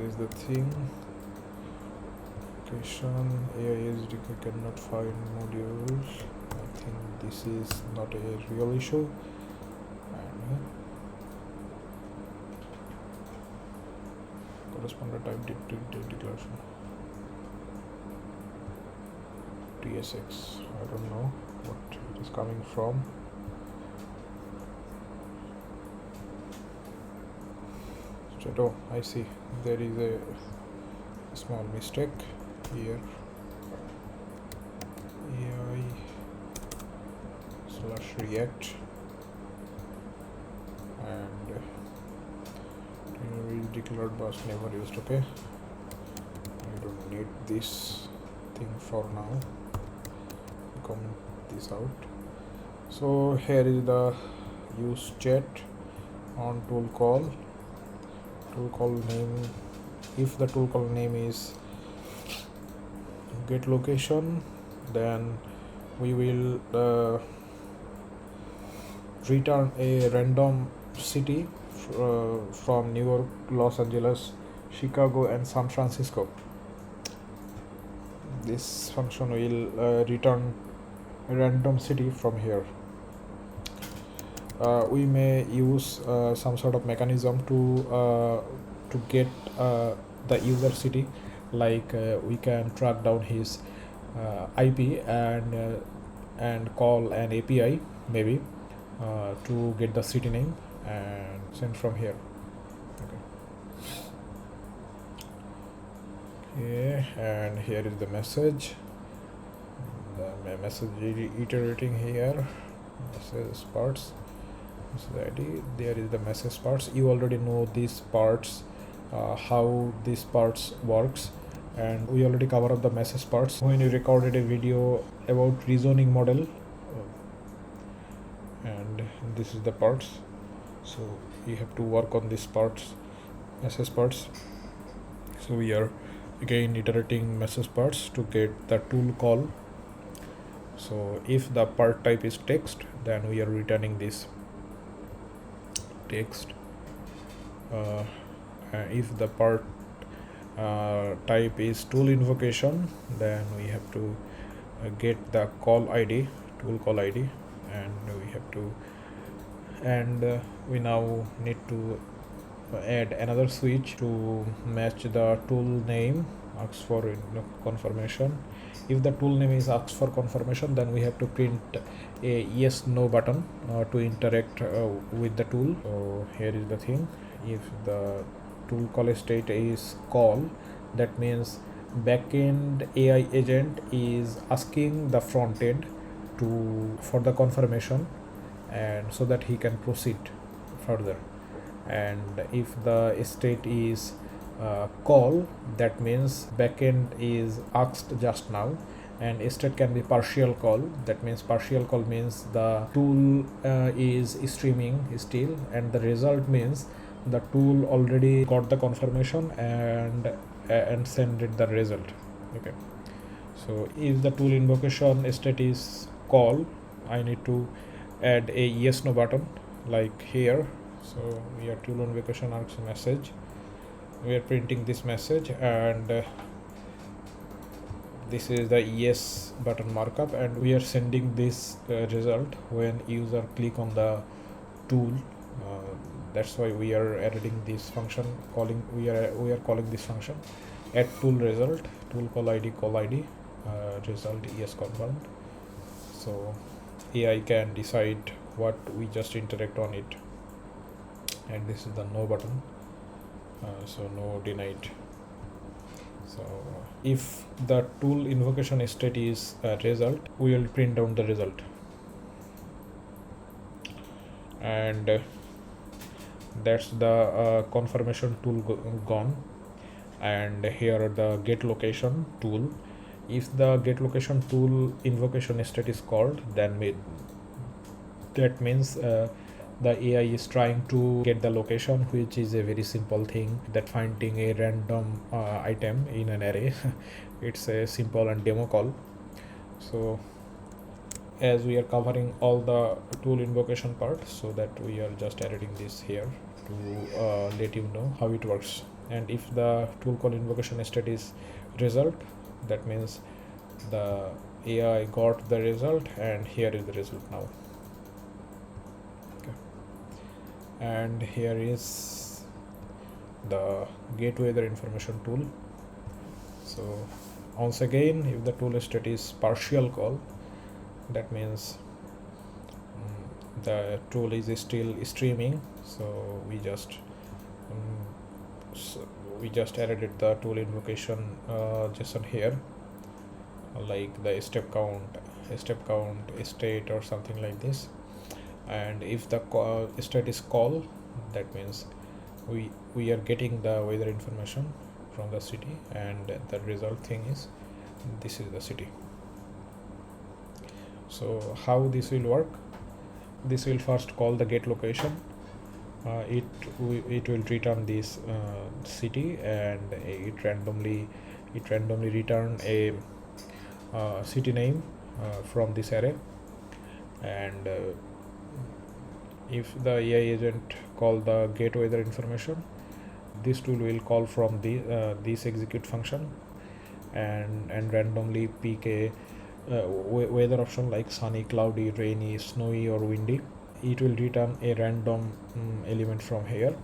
is the thing. Location AI SDK cannot find modules. I think this is not a real issue. And correspondent type declaration TSX. I don't know what it is coming from. Oh, I see. There is a small mistake here. AI/React and is declared but never used. Okay, I don't need this thing for now. Comment this out. So here is the use chat on tool call. Tool call name, if the tool call name is get location, then we will return a random city from New York, Los Angeles, Chicago and San Francisco. This function will return a random city from here. We may use some sort of mechanism to get the user city, like we can track down his IP and call an API maybe to get the city name and send from here. Okay, and here is the message. The message iterating here. Message parts. The ID. There is the message parts. You already know these parts, how these parts works, and we already covered up the message parts when you recorded a video about reasoning model, and this is the parts. So you have to work on these parts, message parts. So we are again iterating message parts to get the tool call. So if the part type is text, then we are returning this text. If the part type is tool invocation, then we have to get the call ID, tool call ID, and we have to, and we now need to add another switch to match the tool name, asks for confirmation. If the tool name is asked for confirmation, then we have to print a yes no button to interact with the tool. So here is the thing. If the tool call state is call, that means backend AI agent is asking the front end for the confirmation, and so that he can proceed further. And if the state is call, that means backend is asked just now, and state can be partial call. That means partial call means the tool is streaming still, and the result means the tool already got the confirmation and send it the result. Okay, so if the tool invocation state is call, I need to add a yes no button like here. So we are tool invocation asks message, we are printing this message, and this is the yes button markup, and we are sending this result when user click on the tool. That's why we are adding this function, calling we are calling this function add tool result, tool call ID result yes confirmed. So AI can decide what we just interact on it, and this is the no button, so no denied. So if the tool invocation state is result, we will print down the result, and that's the confirmation tool gone. And here are the get location tool. If the get location tool invocation state is called, then that means the AI is trying to get the location, which is a very simple thing, that finding a random item in an array. It's a simple and demo call. So as we are covering all the tool invocation part, so that we are just editing this here to let you know how it works. and if the tool call invocation state is result, that means the AI got the result, and here is the result now. Okay. And here is the get weather information tool. So once again, if the tool state is partial call, that means the tool is still streaming, so we just added the tool invocation JSON here, like the step count, state, or something like this. And if the state is call, that means we are getting the weather information from the city, and the result thing is this is the city. So how this will work? This will first call the get location. It will return this city, and it randomly return a city name from this array. And if the AI agent call the get weather information, this tool will call from the this execute function, and randomly pick a weather option like sunny, cloudy, rainy, snowy, or windy. It will return a random element from here.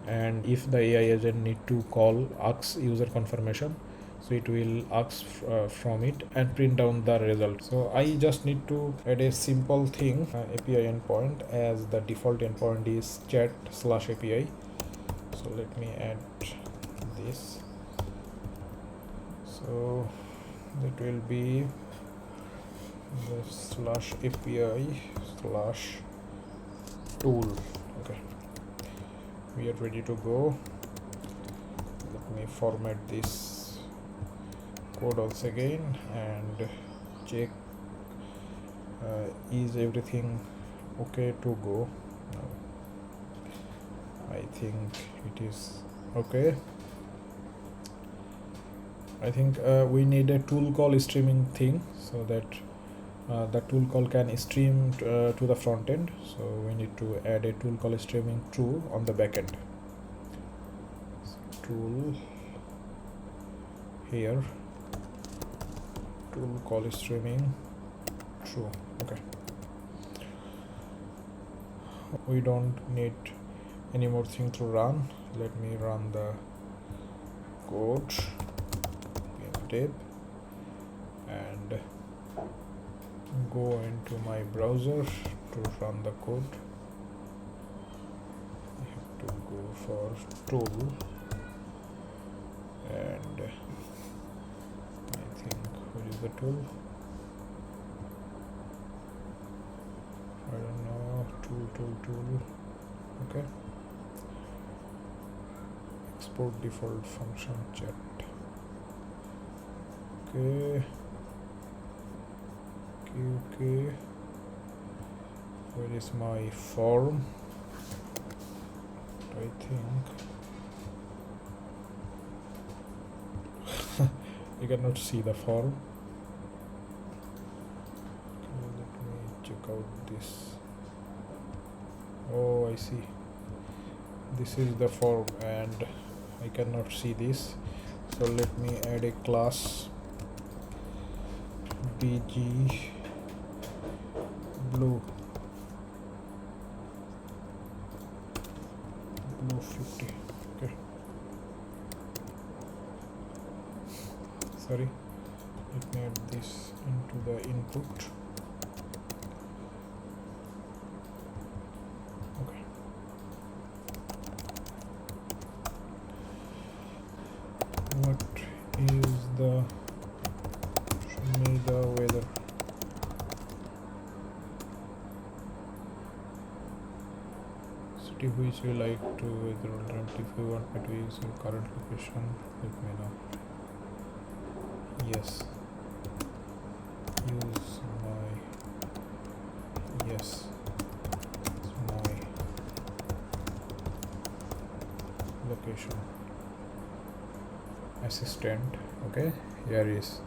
And if the AI agent need to call ask user confirmation, so it will ask from it and print down the result. So I just need to add a simple thing, API endpoint, as the default endpoint is chat/API. So let me add this. So that will be the /API/tool. Okay, we are ready to go. Let me format this code once again and check is everything okay to go. Now I think it is okay. I think we need a tool call streaming thing, so that the tool call can stream to the front end. So we need to add a tool call streaming true on the back end. So tool here, tool call streaming true. Okay, we don't need any more thing to run. Let me run the code tab and go into my browser to run the code. I have to go for tool, and I think where is the tool? I don't know. Tool. Okay. Export default function chat. Okay. Where is my form? I think you cannot see the form. Okay, let me check out this. Oh, I see. This is the form, and I cannot see this. So let me add a class bg blue 50. Okay, sorry, let me add this into the input. Okay, what is the show me the weather? City which you like to weather alert. If you want me to use your current location, let me know. Yes, use my location assistant. Okay, here is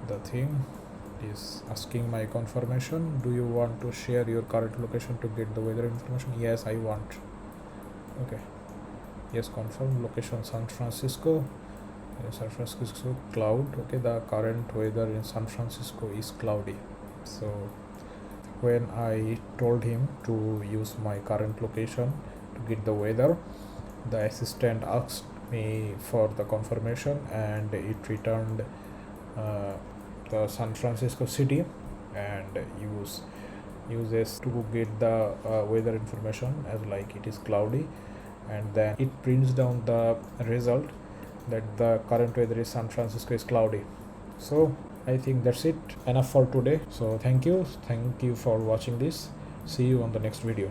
the thing. It is asking my confirmation. Do you want to share your current location to get the weather information? Yes, I want. Okay, Yes, confirm. Location San Francisco. San Francisco cloud. Okay, the current weather in San Francisco is cloudy. So when I told him to use my current location to get the weather, the assistant asked me for the confirmation and it returned uh, the San Francisco city and uses to get the weather information as like it is cloudy, and then it prints down the result that the current weather is San Francisco is cloudy. So I think that's it, enough for today. So thank you for watching this. See you on the next video.